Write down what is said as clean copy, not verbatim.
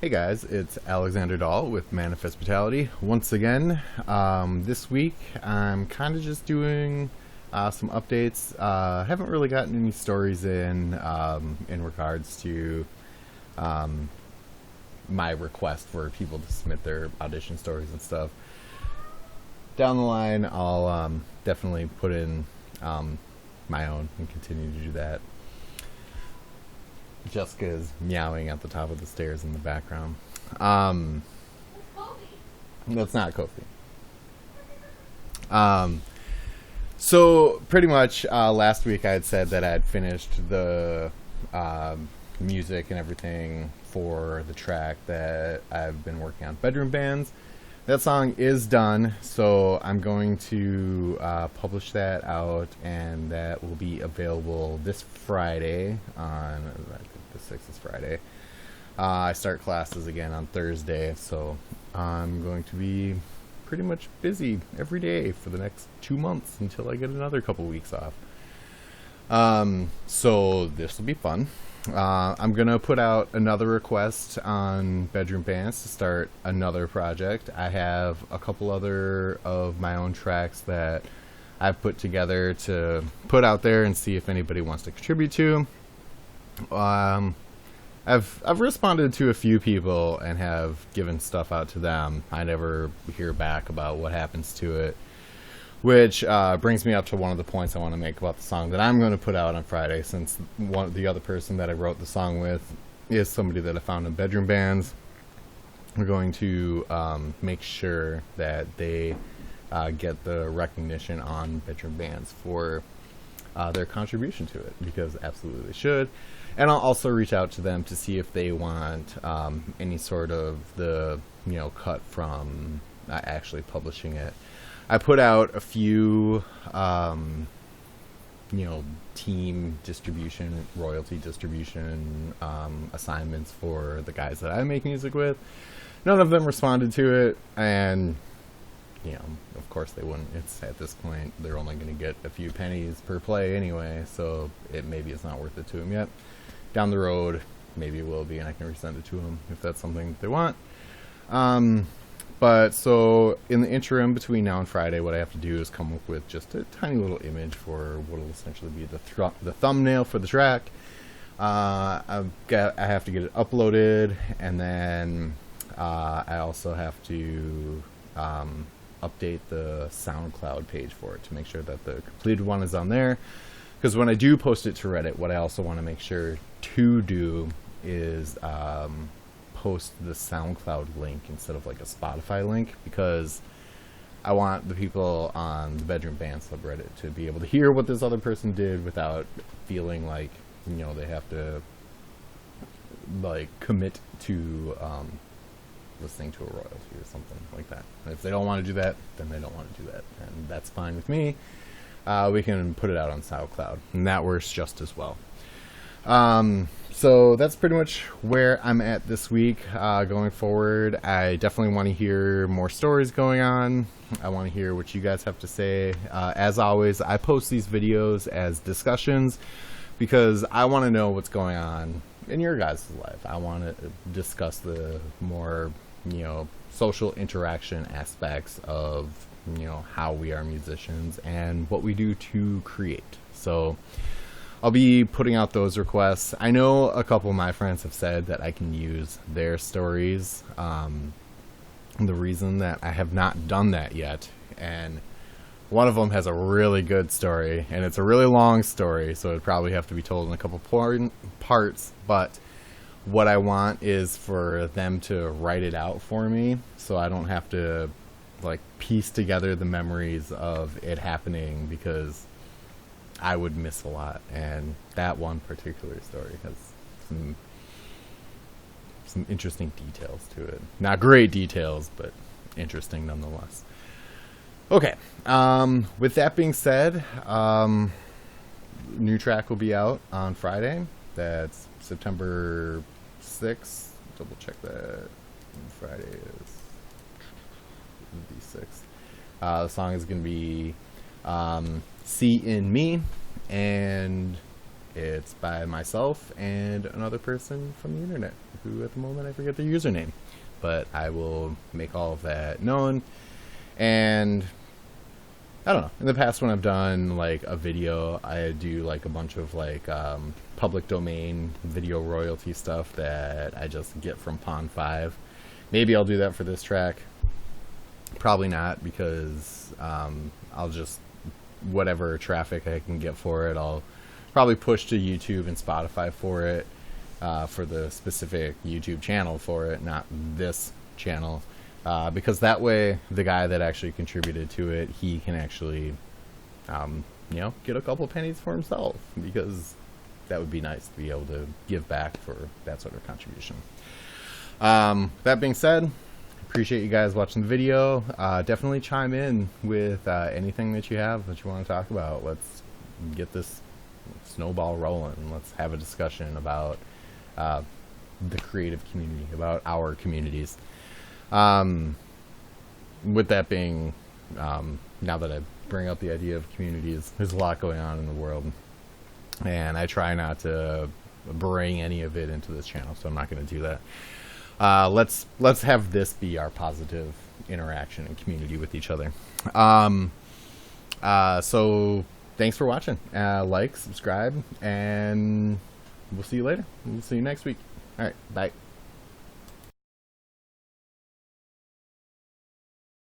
Hey guys, it's Alexander Dahl with Manifest Brutality. Once again, this week I'm kind of just doing some updates. Haven't really gotten any stories in regards to my request for people to submit their audition stories and stuff. Down the line, I'll definitely put in my own and continue to do that. Jessica is meowing at the top of the stairs in the background. That's not Kofi. So pretty much last week I had said that I had finished the music and everything for the track that I've been working on, Bedroom Bands. That song is done, so I'm going to publish that out, and that will be available this Friday on, I think the 6th is Friday. I start classes again on Thursday, so I'm going to be pretty much busy every day for the next 2 months until I get another couple weeks off. So this will be fun. I'm going to put out another request on Bedroom Bands to start another project. I have a couple other of my own tracks that I've put together to put out there and see if anybody wants to contribute to. I've responded to a few people and have given stuff out to them. I never hear back about what happens to it. Which brings me up to one of the points I want to make about the song that I'm going to put out on Friday, since the other person that I wrote the song with is somebody that I found in Bedroom Bands. We're going to make sure that they get the recognition on Bedroom Bands for their contribution to it, because absolutely they should. And I'll also reach out to them to see if they want any sort of the cut from actually publishing it. I put out a few, team distribution, royalty distribution assignments for the guys that I make music with. None of them responded to it, and, of course they wouldn't. It's at this point, they're only going to get a few pennies per play anyway, so maybe it's not worth it to them yet. Down the road, maybe it will be, and I can resend it to them if that's something that they want. But so in the interim between now and Friday, what I have to do is come up with just a tiny little image for what will essentially be the thumbnail for the track. I have to get it uploaded, and then I also have to update the SoundCloud page for it to make sure that the completed one is on there. Because when I do post it to Reddit, what I also want to make sure to do is post the SoundCloud link instead of like a Spotify link, because I want the people on the Bedroom Band subreddit to be able to hear what this other person did without feeling like they have to like commit to listening to a royalty or something like that. And if they don't want to do that, then they don't want to do that, and that's fine with me. We can put it out on SoundCloud, and that works just as well. So that's pretty much where I'm at this week. Going forward, I definitely want to hear more stories going on. I want to hear what you guys have to say. As always, I post these videos as discussions because I want to know what's going on in your guys' life. I want to discuss the more, social interaction aspects of, how we are musicians and what we do to create. So I'll be putting out those requests. I know a couple of my friends have said that I can use their stories. The reason that I have not done that yet, and one of them has a really good story, and it's a really long story, so it'd probably have to be told in a couple parts, but what I want is for them to write it out for me, so I don't have to piece together the memories of it happening, because I would miss a lot, and that one particular story has some interesting details to it. Not great details, but interesting nonetheless. Okay, with that being said, new track will be out on Friday. That's September 6th. Double check that. Friday is the 6th. The song is going to be See in Me, and It's by myself and another person from the internet, who at the moment I forget their username, but I will make all of that known. And I don't know, in the past when I've done like a video, I do like a bunch of like public domain video royalty stuff that I just get from Pond5. Maybe I'll do that for this track. Probably not, because I'll just, whatever traffic I can get for it, I'll probably push to YouTube and Spotify for it, for the specific YouTube channel for it, not this channel, because that way the guy that actually contributed to it, he can actually, you know, get a couple pennies for himself, because that would be nice to be able to give back for that sort of contribution. That being said, appreciate you guys watching the video. Definitely chime in with anything that you have that you want to talk about. Let's get this snowball rolling. Let's have a discussion about the creative community, about our communities. With that being, now that I bring up the idea of communities, there's a lot going on in the world, and I try not to bring any of it into this channel, so I'm not going to do that. Let's have this be our positive interaction and community with each other. So thanks for watching. Like, subscribe, and we'll see you later. We'll see you next week. All right, bye.